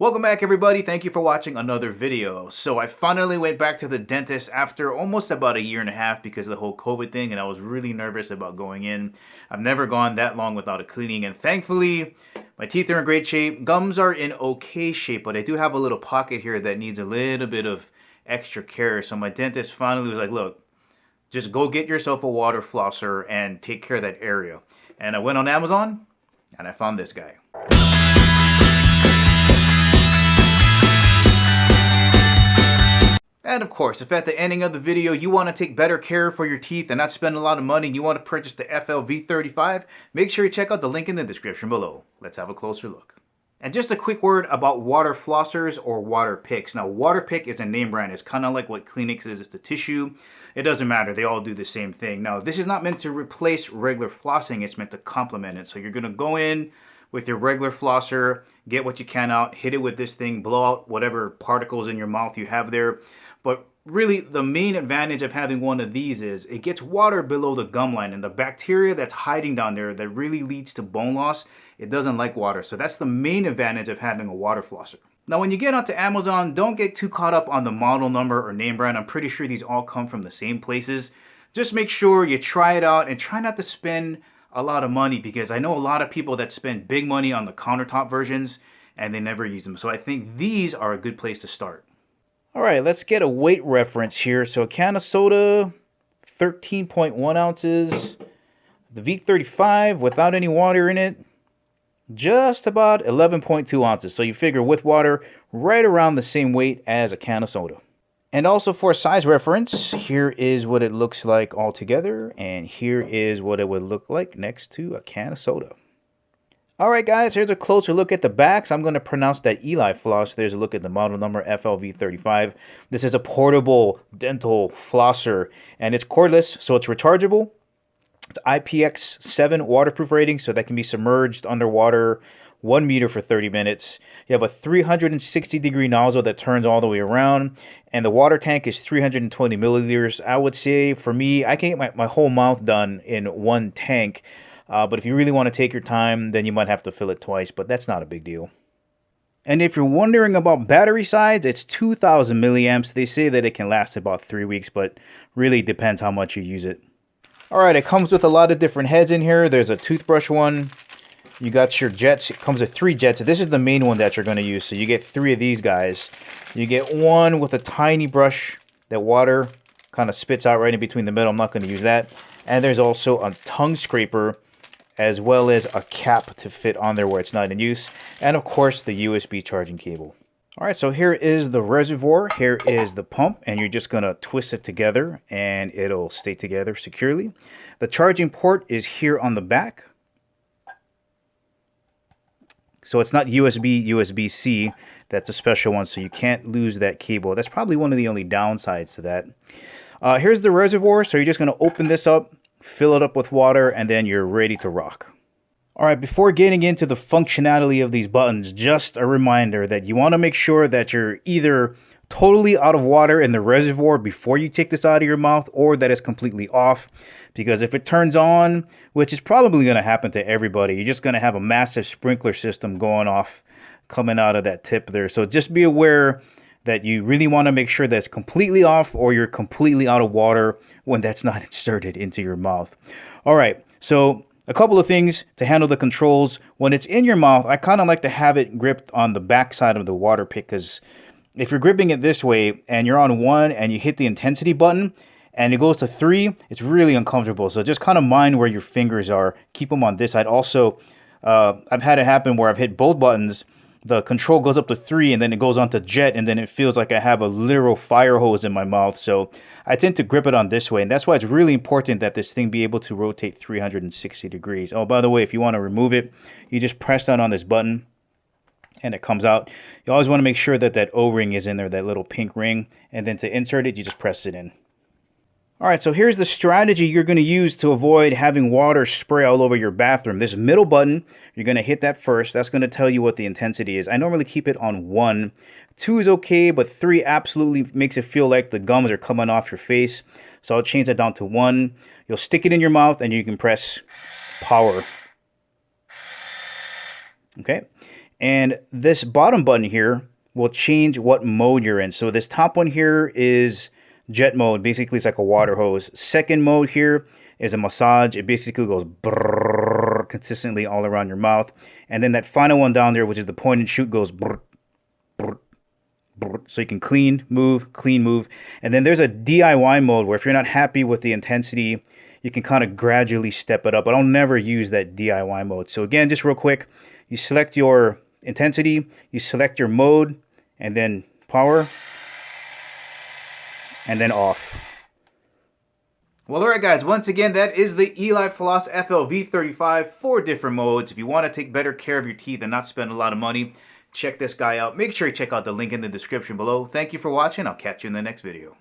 Welcome back everybody, thank you for watching another video. So I finally went back to the dentist after almost about a year and a half because of the whole COVID thing, and I was really nervous about going in. I've never gone that long without a cleaning, and thankfully my teeth are in great shape. Gums are in okay shape, but I do have a little pocket here that needs a little bit of extra care. So my dentist finally was like, look, just go get yourself a water flosser and take care of that area. And I went on Amazon and I found this guy. And of course, if at the ending of the video you want to take better care for your teeth and not spend a lot of money and you want to purchase the FL-V35, make sure you check out the link in the description below. Let's have a closer look. And just a quick word about water flossers or water picks. Now, water pick is a name brand. It's kind of like what Kleenex is to tissue. It doesn't matter. They all do the same thing. Now, this is not meant to replace regular flossing. It's meant to complement it. So you're going to go in with your regular flosser, get what you can out, hit it with this thing, blow out whatever particles in your mouth you have there. But really, the main advantage of having one of these is it gets water below the gum line, and the bacteria that's hiding down there that really leads to bone loss, it doesn't like water. So that's the main advantage of having a water flosser. Now, when you get onto Amazon, don't get too caught up on the model number or name brand. I'm pretty sure these all come from the same places. Just make sure you try it out and try not to spend a lot of money, because I know a lot of people that spend big money on the countertop versions and they never use them. So I think these are a good place to start. All right, let's get a weight reference here. So a can of soda, 13.1 ounces. The V35 without any water in it, just about 11.2 ounces. So you figure with water, right around the same weight as a can of soda. And also for size reference, here is what it looks like all together, and here is what it would look like next to a can of soda. Alright guys, here's a closer look at the backs. I'm going to pronounce that Elifoss. There's a look at the model number FL-V35. This is a portable dental flosser, and it's cordless, so it's rechargeable. It's IPX7 waterproof rating, so that can be submerged underwater 1 meter for 30 minutes. You have a 360-degree nozzle that turns all the way around, and the water tank is 320 milliliters. I would say, for me, I can get my whole mouth done in one tank. But if you really want to take your time, then you might have to fill it twice, but that's not a big deal. And if you're wondering about battery size, it's 2,000 milliamps. They say that it can last about 3 weeks, but really depends how much you use it. Alright, it comes with a lot of different heads in here. There's a toothbrush one. You got your jets. It comes with 3 jets. This is the main one that you're going to use, so you get 3 of these guys. You get one with a tiny brush that water kind of spits out right in between the middle. I'm not going to use that. And there's also a tongue scraper, as well as a cap to fit on there where it's not in use, and of course the USB charging cable. Alright, so here is the reservoir, here is the pump, and you're just going to twist it together and it'll stay together securely. The charging port is here on the back. So it's not USB, USB-C, that's a special one, so you can't lose that cable. That's probably one of the only downsides to that. Here's the reservoir, so you're just going to open this up, fill it up with water, and then you're ready to rock. Alright, before getting into the functionality of these buttons, just a reminder that you want to make sure that you're either totally out of water in the reservoir before you take this out of your mouth, or that it's completely off. Because if it turns on, which is probably going to happen to everybody, you're just going to have a massive sprinkler system going off, coming out of that tip there. So just be aware that you really want to make sure that's completely off, or you're completely out of water when that's not inserted into your mouth. All right, so a couple of things to handle the controls. When it's in your mouth, I kind of like to have it gripped on the back side of the water pick, because if you're gripping it this way and you're on 1 and you hit the intensity button and it goes to 3, it's really uncomfortable. So just kind of mind where your fingers are. Keep them on this side. Also, I've had it happen where I've hit both buttons. The control goes up to 3 and then it goes on to jet, and then it feels like I have a literal fire hose in my mouth. So I tend to grip it on this way, and that's why it's really important that this thing be able to rotate 360 degrees. Oh, by the way, if you want to remove it, you just press down on this button and it comes out. You always want to make sure that that O-ring is in there, that little pink ring, and then to insert it, you just press it in. Alright, so here's the strategy you're going to use to avoid having water spray all over your bathroom. This middle button, you're going to hit that first. That's going to tell you what the intensity is. I normally keep it on 1. 2 is okay, but 3 absolutely makes it feel like the gums are coming off your face. So I'll change that down to 1. You'll stick it in your mouth and you can press power. Okay, And this bottom button here will change what mode you're in. So this top one here is jet mode. Basically, it's like a water hose. Second mode here is a massage. It basically goes brrrr consistently all around your mouth. And then that final one down there, which is the point and shoot, goes brrrr, brrrr, brrrr. So you can clean, move. And then there's a DIY mode where if you're not happy with the intensity, you can kind of gradually step it up. But I'll never use that DIY mode. So again, just real quick, you select your intensity, you select your mode, and then power, and then off. Well, alright guys, once again, that is the Elifoss FL-V35, 4 different modes. If you want to take better care of your teeth and not spend a lot of money, check this guy out. Make sure you check out the link in the description below. Thank you for watching. I'll catch you in the next video.